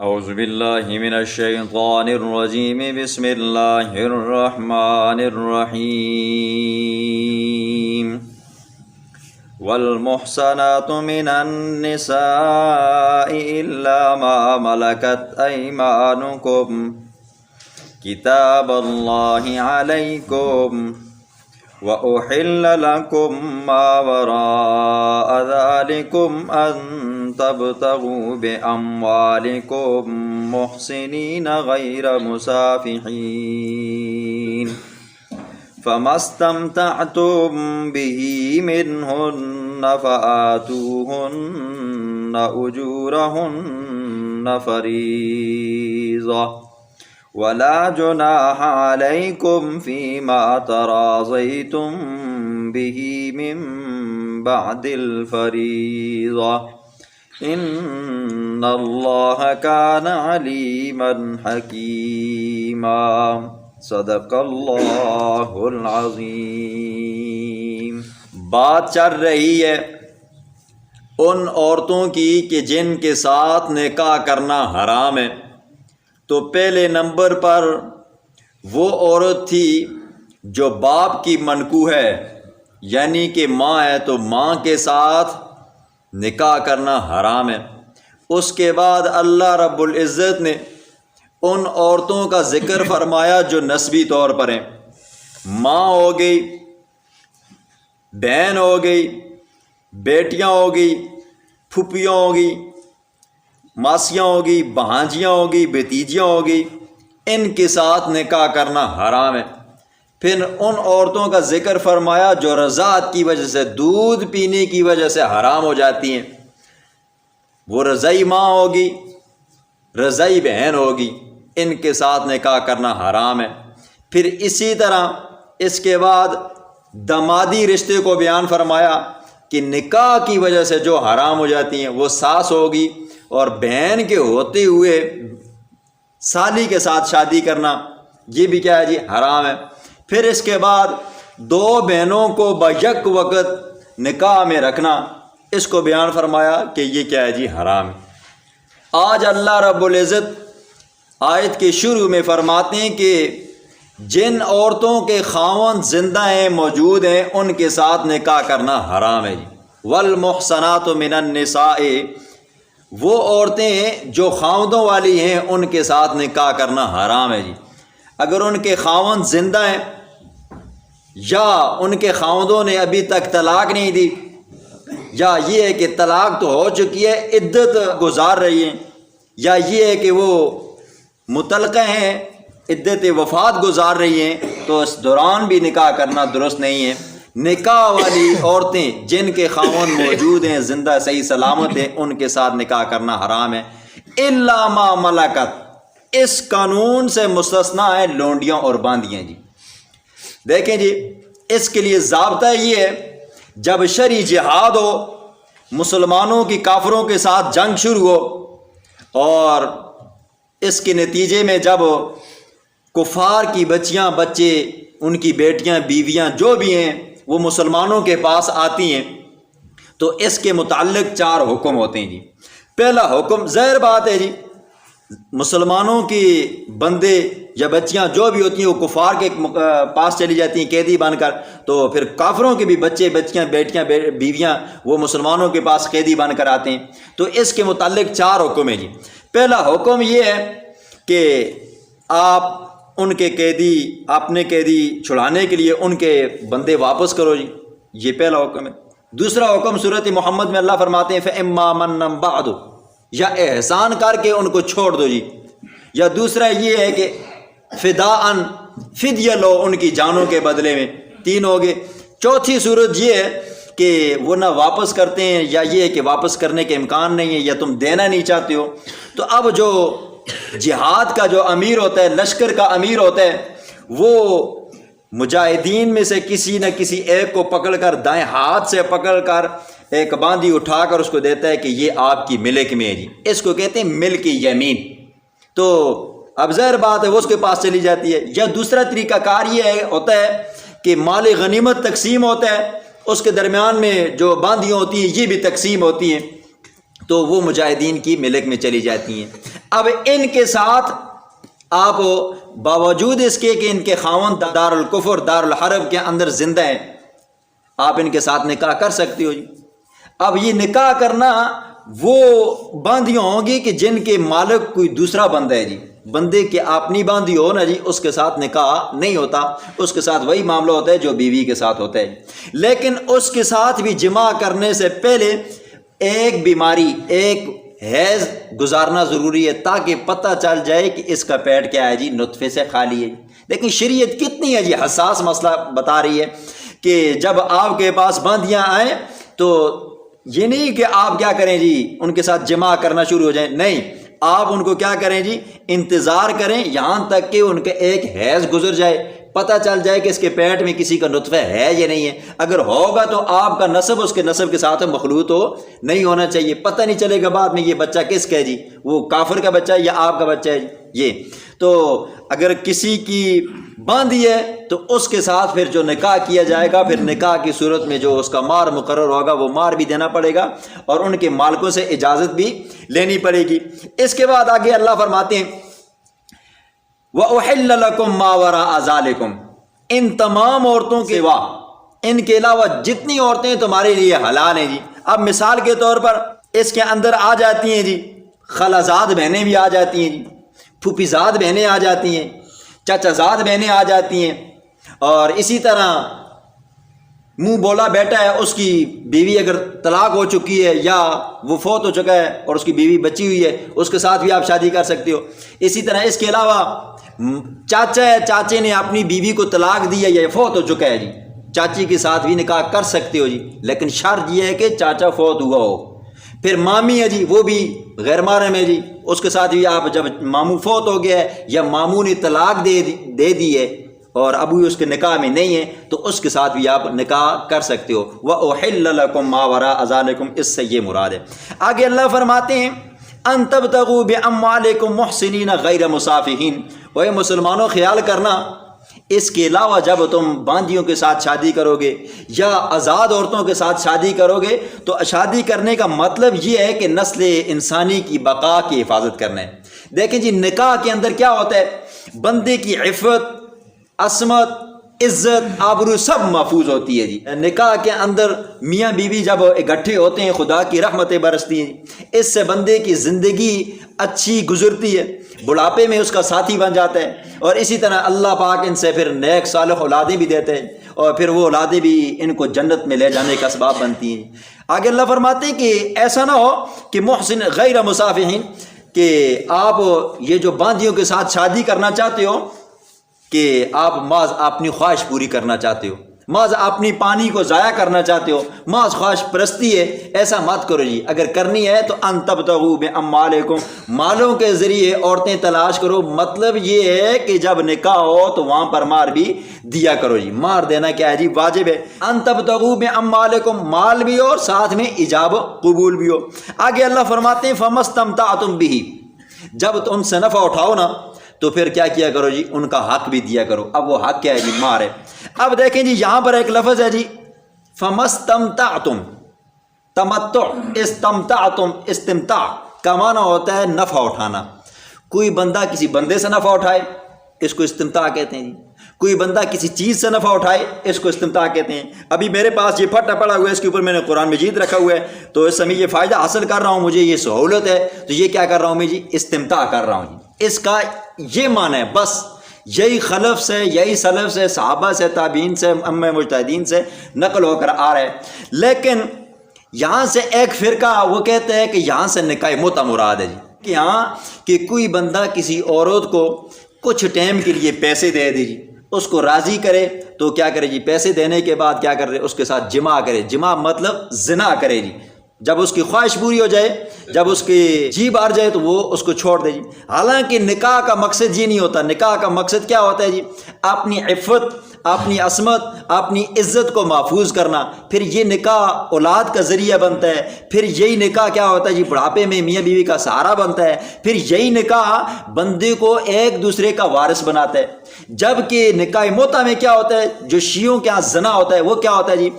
اعوذ باللہ من الشیطان الرجیم بسم اللہ الرحمن الرحیم والمحصنات من النساء الا ما ملكت ایمانکم کتاب اللہ علیکم وَأُحِلَّ لَكُم مَّا وَرَاءَ ذَلِكُمْ أَن تَبْتَغُوا بِأَمْوَالِكُم مُّحْصِنِينَ غَيْرَ مُسَافِحِينَ فَمَا اسْتَمْتَعْتُم بِهِ مِنْهُنَّ فَآتُوهُنَّ أُجُورَهُنَّ فَرِيضَةً وَلَا جُنَاحَ عَلَيْكُمْ فِيمَا تَرَاضَيْتُم بِهِ مِن بَعْدِ الْفَرِيضَةِ إِنَّ اللَّهَ كَانَ عَلِيمًا حَكِيمًا صدق اللہ العظیم۔ بات چل رہی ہے ان عورتوں کی کہ جن کے ساتھ نکاح کرنا حرام ہے۔ تو پہلے نمبر پر وہ عورت تھی جو باپ کی منکوح ہے، یعنی کہ ماں ہے تو ماں کے ساتھ نکاح کرنا حرام ہے۔ اس کے بعد اللہ رب العزت نے ان عورتوں کا ذکر فرمایا جو نسبی طور پر ہیں۔ ماں ہو گئی، بہن ہو گئی، بیٹیاں ہو گئی، پھوپھیاں ہو گئی، ماسیاں ہوگی، بھانجیاں ہوگی، بھتیجیاں ہوگی، ان کے ساتھ نکاح کرنا حرام ہے۔ پھر ان عورتوں کا ذکر فرمایا جو رضاعت کی وجہ سے، دودھ پینے کی وجہ سے حرام ہو جاتی ہیں۔ وہ رضعی ماں ہوگی، رضعی بہن ہوگی، ان کے ساتھ نکاح کرنا حرام ہے۔ پھر اسی طرح اس کے بعد دامادی رشتے کو بیان فرمایا کہ نکاح کی وجہ سے جو حرام ہو جاتی ہیں، وہ ساس ہوگی، اور بہن کے ہوتے ہوئے سالی کے ساتھ شادی کرنا یہ بھی کیا ہے جی؟ حرام ہے۔ پھر اس کے بعد دو بہنوں کو بیک وقت نکاح میں رکھنا، اس کو بیان فرمایا کہ یہ کیا ہے جی؟ حرام ہے۔ آج اللہ رب العزت آیت کے شروع میں فرماتے ہیں کہ جن عورتوں کے خاوند زندہ ہیں، موجود ہیں، ان کے ساتھ نکاح کرنا حرام ہے جی۔ والمحصنات من النساء، وہ عورتیں جو خاوندوں والی ہیں ان کے ساتھ نکاح کرنا حرام ہے جی۔ اگر ان کے خاوند زندہ ہیں یا ان کے خاوندوں نے ابھی تک طلاق نہیں دی، یا یہ ہے کہ طلاق تو ہو چکی ہے، عدت گزار رہی ہیں، یا یہ ہے کہ وہ مطلقہ ہیں، عدت وفات گزار رہی ہیں، تو اس دوران بھی نکاح کرنا درست نہیں ہے۔ نکاح والی عورتیں جن کے خاوند موجود ہیں، زندہ صحیح سلامت ہیں، ان کے ساتھ نکاح کرنا حرام ہے۔ الا ما ملکت، اس قانون سے مستثنا ہے لونڈیاں اور باندیاں جی۔ دیکھیں جی، اس کے لیے ضابطہ یہ ہے جب شرعی جہاد ہو، مسلمانوں کی کافروں کے ساتھ جنگ شروع ہو، اور اس کے نتیجے میں جب کفار کی بچیاں، بچے، ان کی بیٹیاں، بیویاں جو بھی ہیں وہ مسلمانوں کے پاس آتی ہیں، تو اس کے متعلق 4 حکم ہوتے ہیں جی۔ پہلا حکم، ظاہر بات ہے جی، مسلمانوں کی بندے یا بچیاں جو بھی ہوتی ہیں وہ کفار کے پاس چلی جاتی ہیں قیدی بن کر، تو پھر کافروں کے بھی بچے، بچیاں، بیٹیاں، بیویاں وہ مسلمانوں کے پاس قیدی بن کر آتے ہیں۔ تو اس کے متعلق 4 حکم ہیں جی۔ پہلا حکم یہ ہے کہ آپ ان کے قیدی، اپنے قیدی چھڑانے کے لیے ان کے بندے واپس کرو جی، یہ پہلا حکم ہے۔ دوسرا حکم سورۃ محمد میں اللہ فرماتے ہیں فَإِمَّا مَنًّا بَعْدُ، یا احسان کر کے ان کو چھوڑ دو جی، یا دوسرا یہ ہے کہ فداءً، فدیہ لو ان کی جانوں کے بدلے میں۔ 3 ہو گئے۔ چوتھی صورت یہ ہے کہ وہ نہ واپس کرتے ہیں، یا یہ ہے کہ واپس کرنے کے امکان نہیں ہے، یا تم دینا نہیں چاہتے ہو، تو اب جو جہاد کا جو امیر ہوتا ہے، لشکر کا امیر ہوتا ہے، وہ مجاہدین میں سے کسی نہ کسی ایک کو پکڑ کر، دائیں ہاتھ سے پکڑ کر ایک باندھی اٹھا کر اس کو دیتا ہے کہ یہ آپ کی ملک میں ہے جی۔ اس کو کہتے ہیں ملک یمین۔ تو اب ظاہر بات ہے وہ اس کے پاس چلی جاتی ہے۔ یا دوسرا طریقہ کار یہ ہوتا ہے کہ مال غنیمت تقسیم ہوتا ہے، اس کے درمیان میں جو باندیاں ہوتی ہیں یہ بھی تقسیم ہوتی ہیں، تو وہ مجاہدین کی ملک میں چلی جاتی ہیں۔ اب ان کے ساتھ آپ باوجود اس کے کہ ان کے خاوند دار الکفر دار الحرب کے اندر زندہ ہیں، آپ ان کے ساتھ نکاح کر سکتے ہو جی۔ اب یہ نکاح کرنا وہ باندیاں ہوں گی کہ جن کے مالک کوئی دوسرا بندہ ہے جی، بندے کے اپنی باندھی ہو نا جی، اس کے ساتھ نکاح نہیں ہوتا، اس کے ساتھ وہی معاملہ ہوتا ہے جو بیوی کے ساتھ ہوتا ہے۔ لیکن اس کے ساتھ بھی جماع کرنے سے پہلے ایک بیماری، ایک حیض گزارنا ضروری ہے تاکہ پتہ چل جائے کہ اس کا پیٹ کیا ہے جی، نطفے سے خالی ہے۔ لیکن شریعت کتنی ہے جی حساس مسئلہ بتا رہی ہے کہ جب آپ کے پاس باندیاں آئیں تو یہ نہیں کہ آپ کیا کریں جی، ان کے ساتھ جماع کرنا شروع ہو جائیں، نہیں، آپ ان کو کیا کریں جی، انتظار کریں یہاں تک کہ ان کے ایک حیض گزر جائے، پتہ چل جائے کہ اس کے پیٹ میں کسی کا نطفہ ہے یا نہیں ہے۔ اگر ہوگا تو آپ کا نسب اس کے نسب کے ساتھ مخلوط ہو نہیں ہونا چاہیے، پتہ نہیں چلے گا بعد میں یہ بچہ کس کا ہے جی، وہ کافر کا بچہ ہے یا آپ کا بچہ ہے جی۔ یہ تو اگر کسی کی باندھی ہے تو اس کے ساتھ پھر جو نکاح کیا جائے گا، پھر نکاح کی صورت میں جو اس کا مہر مقرر ہوگا وہ مہر بھی دینا پڑے گا اور ان کے مالکوں سے اجازت بھی لینی پڑے گی۔ اس کے بعد آگے اللہ فرماتے ہیں وَأُحِلَّ لَكُم مَّا وَرَاءَ ذَلِكُمْ، ان تمام عورتوں کے سوا، ان کے علاوہ جتنی عورتیں تمہارے لیے حلال ہیں جی۔ اب مثال کے طور پر اس کے اندر آ جاتی ہیں جی خالازاد بہنیں بھی آ جاتی ہیں جی، پھوپھی زاد بہنیں آ جاتی ہیں، چچا زاد بہنیں آ جاتی ہیں، اور اسی طرح منہ بولا بیٹا ہے، اس کی بیوی اگر طلاق ہو چکی ہے یا وہ فوت ہو چکا ہے اور اس کی بیوی بچی ہوئی ہے، اس کے ساتھ بھی آپ شادی کر سکتے ہو۔ اسی طرح اس کے علاوہ چاچا ہے، چاچے نے اپنی بیوی کو طلاق دی ہے یا فوت ہو چکا ہے جی، چاچی کے ساتھ بھی نکاح کر سکتے ہو جی، لیکن شرط یہ ہے کہ چاچا فوت ہوا ہو۔ پھر مامی ہے جی، وہ بھی غیر محرم ہے جی، اس کے ساتھ بھی آپ جب ماموں فوت ہو گیا ہے یا ماموں نے طلاق دے دی ہے اور ابو اس کے نکاح میں نہیں ہے تو اس کے ساتھ بھی آپ نکاح کر سکتے ہو۔ وَأُحِلَّ لَكُم مَّا وَرَاءَ ذَلِكُمْ، اس سے یہ مراد ہے۔ آگے اللہ فرماتے ہیں أَن تَبْتَغُوا بِأَمْوَالِكُمْ مُحْسِنِينَ غَيْرَ مُسَافِحِينَ، اے مسلمانوں خیال کرنا اس کے علاوہ جب تم باندیوں کے ساتھ شادی کرو گے یا آزاد عورتوں کے ساتھ شادی کرو گے تو شادی کرنے کا مطلب یہ ہے کہ نسل انسانی کی بقا کی حفاظت کرنا ہے۔ دیکھیں جی نکاح کے اندر کیا ہوتا ہے، بندے کی عفت، عصمت، عزت، آبرو سب محفوظ ہوتی ہے جی۔ نکاح کے اندر میاں بیوی جب اکٹھے ہوتے ہیں خدا کی رحمتیں برستی ہیں، اس سے بندے کی زندگی اچھی گزرتی ہے، بڑھاپے میں اس کا ساتھی بن جاتا ہے، اور اسی طرح اللہ پاک ان سے پھر نیک صالح اولادیں بھی دیتے ہیں اور پھر وہ اولادیں بھی ان کو جنت میں لے جانے کا اسباب بنتی ہیں۔ آگے اللہ فرماتے ہیں کہ ایسا نہ ہو کہ محسن غیر مصافحین، کہ آپ یہ جو باندیوں کے ساتھ شادی کرنا چاہتے ہو کہ آپ محض اپنی خواہش پوری کرنا چاہتے ہو، محض اپنی پانی کو ضائع کرنا چاہتے ہو، محض خواہش پرستی ہے، ایسا مت کرو جی۔ اگر کرنی ہے تو ان تبتغوا باموالکم، مالوں کے ذریعے عورتیں تلاش کرو، مطلب یہ ہے کہ جب نکاح ہو تو وہاں پر مہر بھی دیا کرو جی۔ مہر دینا کیا ہے جی، واجب ہے۔ ان تبتغوا باموالکم، مال بھی ہو اور ساتھ میں ایجاب قبول بھی ہو۔ آگے اللہ فرماتے ہیں فمستمتعتم بہ، جب تم سے نفع اٹھاؤ نا تو پھر کیا کیا کرو جی، ان کا حق بھی دیا کرو۔ اب وہ حق کیا ہے جی، مہر ہے۔ اب دیکھیں جی یہاں پر ایک لفظ ہے جی فمستمتعتم، تمتع، استمتعتم، استمتاع کا معنی ہوتا ہے نفع اٹھانا۔ کوئی بندہ کسی بندے سے نفع اٹھائے اس کو استمتاع کہتے ہیں جی، کوئی بندہ کسی چیز سے نفع اٹھائے اس کو استمتاع کہتے ہیں۔ ابھی میرے پاس یہ پھٹا پڑا ہوا ہے، اس کے اوپر میں نے قرآن مجید رکھا ہوا ہے، تو اس سے میں یہ فائدہ حاصل کر رہا ہوں، مجھے یہ سہولت ہے، تو یہ کیا کر رہا ہوں میں جی، استمتاع کر رہا ہوں جی۔ اس کا یہ معنی ہے، بس یہی خلف سے، یہی سلف سے، صحابہ سے، تابعین سے، ائمہ مجتہدین سے نقل ہو کر آ رہا ہے۔ لیکن یہاں سے ایک فرقہ وہ کہتا ہے کہ یہاں سے نکاح متع مراد ہے جی، کہ یہاں کہ کوئی بندہ کسی عورت کو کچھ ٹائم کے لیے پیسے دے دے جی، اس کو راضی کرے تو کیا کرے جی، پیسے دینے کے بعد کیا کرے، اس کے ساتھ جماع کرے۔ جماع مطلب زنا کرے جی، جب اس کی خواہش پوری ہو جائے، جب اس کی جی بار جائے تو وہ اس کو چھوڑ دے جی۔ حالانکہ نکاح کا مقصد یہ نہیں ہوتا، نکاح کا مقصد کیا ہوتا ہے جی، اپنی عفت، اپنی عصمت، اپنی عزت کو محفوظ کرنا۔ پھر یہ نکاح اولاد کا ذریعہ بنتا ہے، پھر یہی نکاح کیا ہوتا ہے جی، بڑھاپے میں میاں بیوی کا سہارا بنتا ہے، پھر یہی نکاح بندے کو ایک دوسرے کا وارث بناتا ہے۔ جبکہ نکاح متع میں کیا ہوتا ہے، جو شیعوں کے یہاں زنا ہوتا ہے وہ کیا ہوتا ہے جی،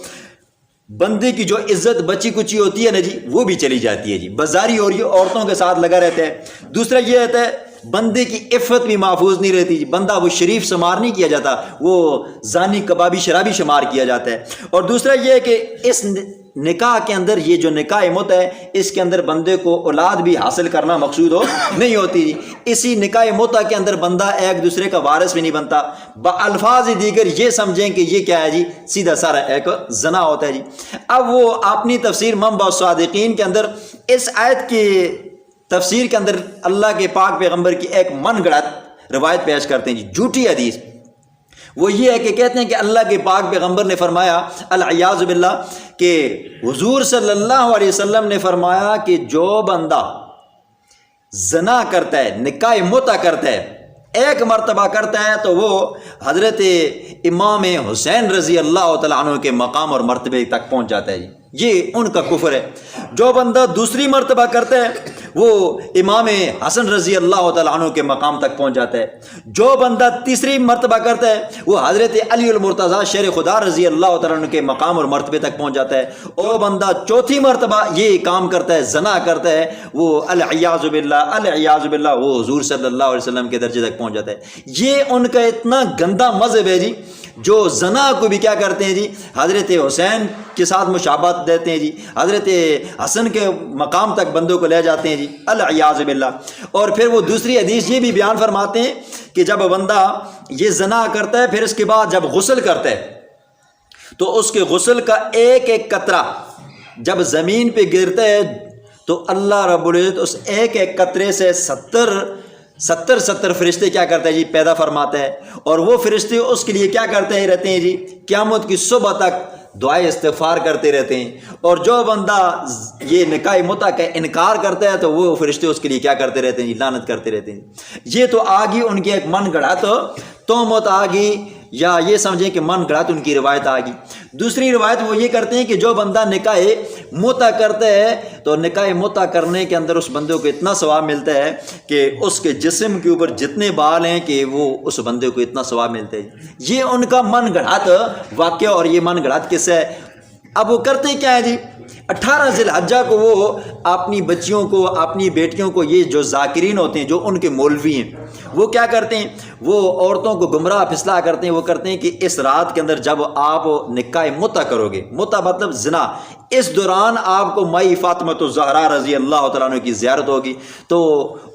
بندے کی جو عزت بچی کچی ہوتی ہے نا جی وہ بھی چلی جاتی ہے جی، بازاری اور یہ عورتوں کے ساتھ لگا رہتا ہے۔ دوسرا یہ رہتا ہے بندے کی عفت بھی محفوظ نہیں رہتی جی، بندہ وہ شریف شمار نہیں کیا جاتا، وہ زانی کبابی شرابی شمار کیا جاتا ہے۔ اور دوسرا یہ ہے کہ اس نکاح کے اندر، یہ جو نکاح مت ہے اس کے اندر بندے کو اولاد بھی حاصل کرنا مقصود نہیں ہوتی جی۔ اسی نکاح مت کے اندر بندہ ایک دوسرے کا وارث بھی نہیں بنتا۔ بالفاظ دیگر یہ سمجھیں کہ یہ کیا ہے جی، سیدھا سارا ایک زنا ہوتا ہے جی۔ اب وہ اپنی تفسیر منبع الصادقین کے اندر اس آیت کی تفسیر کے اندر اللہ کے پاک پیغمبر کی ایک من گڑت روایت پیش کرتے ہیں جی، جھوٹی حدیث۔ وہ یہ ہے کہ کہتے ہیں کہ اللہ کے پاک پیغمبر نے فرمایا العیاذ باللہ کہ حضور صلی اللہ علیہ وسلم نے فرمایا کہ جو بندہ زنا کرتا ہے، نکاح متع کرتا ہے، ایک مرتبہ کرتا ہے تو وہ حضرت امام حسین رضی اللہ تعالیٰ عنہ کے مقام اور مرتبے تک پہنچ جاتا ہے جی، یہ ان کا کفر ہے۔ جو بندہ دوسری مرتبہ کرتا ہے وہ امام حسن رضی اللہ تعالیٰ عنہ کے مقام تک پہنچ جاتا ہے۔ جو بندہ تیسری مرتبہ کرتا ہے وہ حضرت علی المرتضیٰ شیر خدا رضی اللہ تعالیٰ عنہ کے مقام اور مرتبے تک پہنچ جاتا ہے۔ اور بندہ چوتھی مرتبہ یہ کام کرتا ہے، زنا کرتا ہے، وہ العیاذ باللہ وہ حضور صلی اللہ علیہ وسلم کے درجے تک پہنچ جاتا ہے۔ یہ ان کا اتنا گندا مذہب ہے جی، جو زنا کو بھی کیا کرتے ہیں جی، حضرت حسین کے ساتھ مشابہت دیتے ہیں جی، حضرت حسن کے مقام تک بندوں کو لے جاتے ہیں جی، العیاذ باللہ۔ اور پھر وہ دوسری حدیث یہ بھی بیان فرماتے ہیں کہ جب بندہ یہ زنا کرتا ہے پھر اس کے بعد جب غسل کرتا ہے تو اس کے غسل کا ایک ایک قطرہ جب زمین پہ گرتا ہے تو اللہ رب العزت اس ایک ایک قطرے سے 70 فرشتے کیا کرتا ہے جی، پیدا فرماتا ہے۔ اور وہ فرشتے اس کے لیے کیا کرتے رہتے ہیں جی، قیامت کی صبح تک دعائے استغفار کرتے رہتے ہیں۔ اور جو بندہ یہ نکاح متع کا انکار کرتا ہے تو وہ فرشتے اس کے لیے کیا کرتے رہتے ہیں جی، لعنت کرتے رہتے ہیں۔ یہ تو آگی ان کی ایک من گڑھت تہمت آگی، یا یہ سمجھیں کہ من گڑھت ان کی روایت آگی۔ دوسری روایت وہ یہ کرتے ہیں کہ جو بندہ نکاح متع کرتا ہے تو نکاح متع کرنے کے اندر اس بندے کو اتنا ثواب ملتا ہے کہ اس کے جسم کے اوپر جتنے بال ہیں کہ وہ اس بندے کو اتنا ثواب ملتا ہے۔ یہ ان کا من گڑھت واقعہ، اور یہ من گڑھت کس ہے؟ اب وہ کرتے کیا ہے جی، 18 ذی الحجہ کو وہ اپنی بچیوں کو، اپنی بیٹیوں کو، یہ جو ذاکرین ہوتے ہیں، جو ان کے مولوی ہیں، وہ کیا کرتے ہیں، وہ عورتوں کو گمراہ پھسلا کرتے ہیں۔ وہ کرتے ہیں کہ اس رات کے اندر جب آپ نکاح متع کرو گے، متع مطلب زنا، اس دوران آپ کو مائی فاطمۃ الزہرا رضی اللہ تعالیٰ عنہ کی زیارت ہوگی۔ تو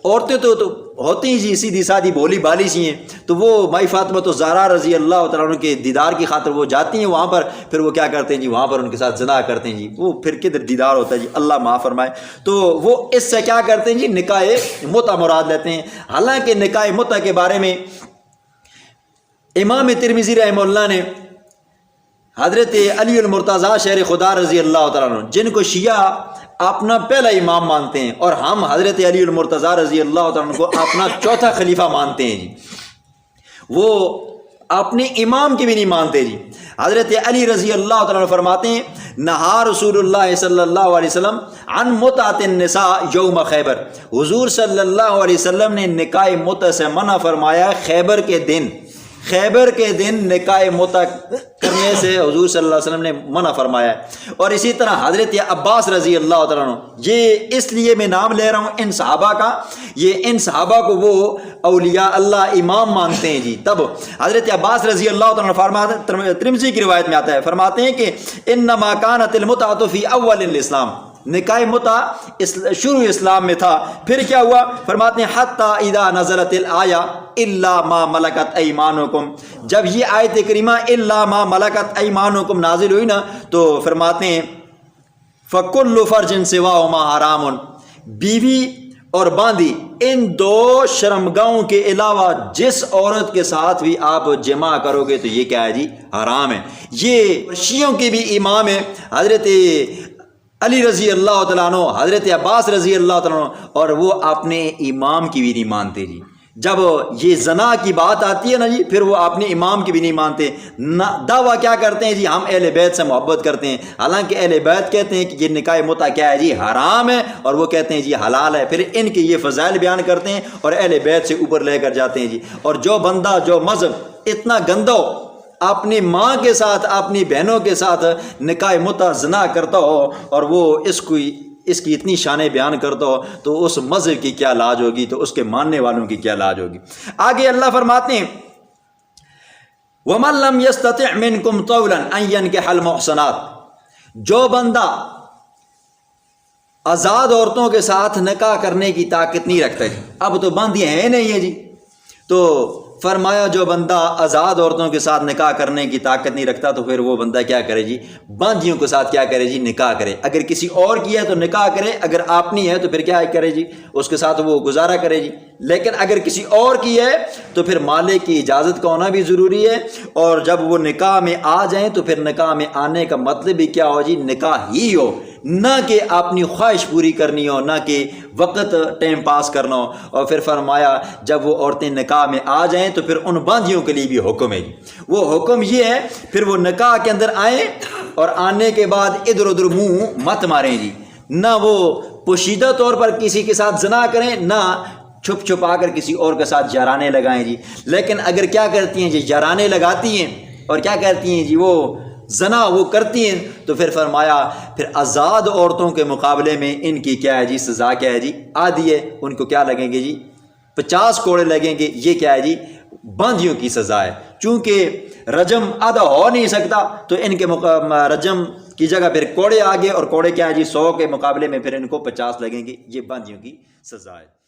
عورتیں تو ہوتی ہی جی سیدھی سادھی بولی بالی سی ہیں، تو وہ مائی فاطمۃ الزہرا رضی اللہ تعالیٰ عنہ کے دیدار کی خاطر وہ جاتی ہیں وہاں پر، پھر وہ کیا کرتے ہیں جی، وہاں پر ان کے ساتھ زنا کرتے ہیں جی۔ وہ پھر کدھر دیدار ہوتا ہے جی، اللہ معاف فرمائے۔ تو وہ اس سے کیا کرتے ہیں جی، نکاح متع مراد لیتے ہیں۔ حالانکہ نکاح متع کے بارے میں امام ترمذی رحمہ اللہ نے حضرت علی المرتضیٰ شیر خدا رضی اللہ تعالیٰ عنہ، جن کو شیعہ اپنا پہلا امام مانتے ہیں، اور ہم حضرت علی المرتضیٰ رضی اللہ تعالیٰ عنہ کو اپنا چوتھا خلیفہ مانتے ہیں جی، وہ اپنے امام کی بھی نہیں مانتے جی۔ حضرت علی رضی اللہ تعالیٰ عنہ فرماتے ہیں نہا رسول اللہ صلی اللہ علیہ وسلم عن متعۃ النساء یوم خیبر، حضور صلی اللہ علیہ وسلم نے نکاح متع سے منع فرمایا خیبر کے دن نکاح متع کرنے سے حضور صلی اللہ علیہ وسلم نے منع فرمایا ہے۔ اور اسی طرح حضرت عباس رضی اللہ تعالیٰ عنہ، یہ اس لیے میں نام لے رہا ہوں ان صحابہ کا، یہ ان صحابہ کو وہ اولیاء اللہ امام مانتے ہیں جی۔ تب حضرت عباس رضی اللہ تعالیٰ عنہ فرماتے، ترمذی کی روایت میں آتا ہے، فرماتے ہیں کہ انما كانت المتعۃ فی اول الاسلام، نکاح متع شروع اسلام میں تھا، پھر کیا ہوا؟ فرماتے ہیں حتی اذا نزلت الآیہ الا ما ملکت ایمانکم، جب یہ آیت کریمہ الا ما ملکت ایمانکم نازل ہوئی نا، تو فرماتے ہیں فکل فرج سواہما حرام، بیوی اور باندی ان دو شرمگاہوں کے علاوہ جس عورت کے ساتھ بھی آپ جمع کرو گے تو یہ کیا ہے جی، حرام ہے۔ یہ شیعوں کے بھی امام ہیں حضرت علی رضی اللہ تعالیٰ عنہ، حضرت عباس رضی اللہ تعالیٰ عنہ، اور وہ اپنے امام کی بھی نہیں مانتے جی۔ جب یہ زنا کی بات آتی ہے نا جی، پھر وہ اپنے امام کی بھی نہیں مانتے، دعویٰ کیا کرتے ہیں جی، ہم اہل بیت سے محبت کرتے ہیں، حالانکہ اہل بیت کہتے ہیں کہ یہ نکاح متع کیا ہے جی، حرام ہے، اور وہ کہتے ہیں جی حلال ہے۔ پھر ان کے یہ فضائل بیان کرتے ہیں اور اہل بیت سے اوپر لے کر جاتے ہیں جی۔ اور جو بندہ، جو مذہب اتنا گندا ہو، اپنی ماں کے ساتھ اپنی بہنوں کے ساتھ نکاح متع زنا کرتا ہو اور وہ اس کی اتنی شانیں بیان کرتا ہو تو اس مذہب کی کیا لاج ہوگی، تو اس کے ماننے والوں کی کیا لاج ہوگی۔ آگے اللہ فرماتے ہیں وَمَن لَّمْ يَسْتَطِعْ مِنْكُمْ طَوْلًا أَن يَنكِحَ الْمُحْصَنَاتِ، جو بندہ آزاد عورتوں کے ساتھ نکاح کرنے کی طاقت نہیں رکھتا ہے، اب تو باندیاں ہیں نہیں ہے جی، تو فرمایا جو بندہ آزاد عورتوں کے ساتھ نکاح کرنے کی طاقت نہیں رکھتا تو پھر وہ بندہ کیا کرے جی، باندیوں کے ساتھ کیا کرے جی، نکاح کرے۔ اگر کسی اور کی ہے تو نکاح کرے، اگر اپنی ہے تو پھر کیا کرے جی، اس کے ساتھ وہ گزارا کرے جی۔ لیکن اگر کسی اور کی ہے تو پھر مالک کی اجازت کا ہونا بھی ضروری ہے، اور جب وہ نکاح میں آ جائیں تو پھر نکاح میں آنے کا مطلب بھی کیا ہو جی، نکاح ہی ہو، نہ کہ اپنی خواہش پوری کرنی ہو، نہ کہ وقت ٹائم پاس کرنا ہو۔ اور پھر فرمایا جب وہ عورتیں نکاح میں آ جائیں تو پھر ان باندیوں کے لیے بھی حکم ہے، وہ حکم یہ ہے پھر وہ نکاح کے اندر آئیں اور آنے کے بعد ادھر ادھر منہ مت ماریں جی، نہ وہ پوشیدہ طور پر کسی کے ساتھ زنا کریں، نہ چھپ چھپ آ کر کسی اور کے ساتھ جارانے لگائیں جی۔ لیکن اگر کیا کرتی ہیں جی، جارانے لگاتی ہیں اور کیا کرتی ہیں جی، وہ زنا وہ کرتی ہیں، تو پھر فرمایا پھر آزاد عورتوں کے مقابلے میں ان کی کیا ہے جی، سزا کیا ہے جی، آدھی ہے، ان کو کیا لگیں گے جی، 50 کوڑے لگیں گے۔ یہ کیا ہے جی، باندیوں کی سزا ہے۔ چونکہ رجم آدھا ہو نہیں سکتا تو ان کے رجم کی جگہ پھر کوڑے آگے، اور کوڑے کیا ہے جی، 100 کے مقابلے میں پھر ان کو 50 لگیں گے۔ یہ باندیوں کی سزا ہے۔